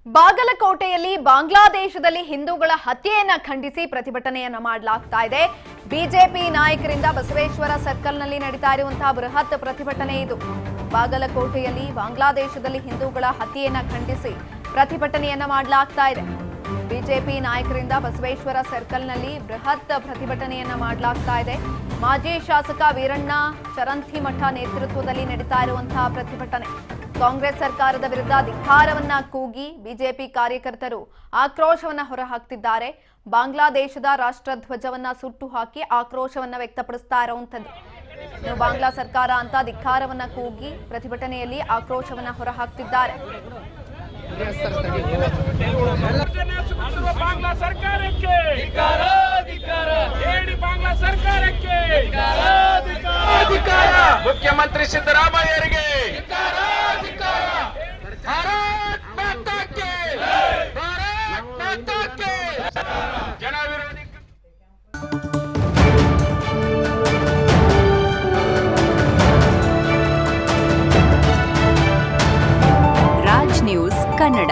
ಬಾಗಲಕೋಟೆಯಲ್ಲಿ ಬಾಂಗ್ಲಾದೇಶದಲ್ಲಿ ಹಿಂದೂಗಳ ಹತ್ಯೆಯನ್ನ ಖಂಡಿಸಿ ಪ್ರತಿಭಟನೆಯನ್ನ ಮಾಡಲಾಗ್ತಾ ಇದೆ. ಬಿಜೆಪಿ ನಾಯಕರಿಂದ ಬಸವೇಶ್ವರ ಸರ್ಕಲ್ನಲ್ಲಿ ನಡೀತಾ ಇರುವಂತಹ ಬೃಹತ್ ಪ್ರತಿಭಟನೆ ಇದು. ಬಾಗಲಕೋಟೆಯಲ್ಲಿ ಬಾಂಗ್ಲಾದೇಶದಲ್ಲಿ ಹಿಂದೂಗಳ ಹತ್ಯೆಯನ್ನ ಖಂಡಿಸಿ ಪ್ರತಿಭಟನೆಯನ್ನ ಮಾಡಲಾಗ್ತಾ ಇದೆ. ಬಿಜೆಪಿ ನಾಯಕರಿಂದ ಬಸವೇಶ್ವರ ಸರ್ಕಲ್ನಲ್ಲಿ ಬೃಹತ್ ಪ್ರತಿಭಟನೆಯನ್ನ ಮಾಡಲಾಗ್ತಾ ಇದೆ. ಮಾಜಿ ಶಾಸಕ ವೀರಣ್ಣ ಚರಂತಿಮಠ ನೇತೃತ್ವದಲ್ಲಿ ನಡೀತಾ ಇರುವಂತಹ ಪ್ರತಿಭಟನೆ. ಕಾಂಗ್ರೆಸ್ ಸರ್ಕಾರದ ವಿರುದ್ಧ ಧಿಕ್ಕಾರವನ್ನ ಕೂಗಿ ಬಿಜೆಪಿ ಕಾರ್ಯಕರ್ತರು ಆಕ್ರೋಶವನ್ನ ಹೊರಹಾಕ್ತಿದ್ದಾರೆ. ಬಾಂಗ್ಲಾದೇಶದ ರಾಷ್ಟ್ರಧ್ವಜವನ್ನ ಸುಟ್ಟು ಹಾಕಿ ಆಕ್ರೋಶವನ್ನ ವ್ಯಕ್ತಪಡಿಸ್ತಾ ಇರುವಂತದ್ದು. ಬಾಂಗ್ಲಾ ಸರ್ಕಾರ ಅಂತ ಧಿಕ್ಕಾರವನ್ನ ಕೂಗಿ ಪ್ರತಿಭಟನೆಯಲ್ಲಿ ಆಕ್ರೋಶವನ್ನ ಹೊರಹಾಕ್ತಿದ್ದಾರೆ. ಬಾಂಗ್ಲಾ ಸರ್ಕಾರಕ್ಕೆ ಮುಖ್ಯಮಂತ್ರಿ ಸಿದ್ದರಾಮಯ್ಯರಿಗೆ ಜನ ವಿರೋಧಿ ರಾಜ್ ನ್ಯೂಸ್ ಕನ್ನಡ.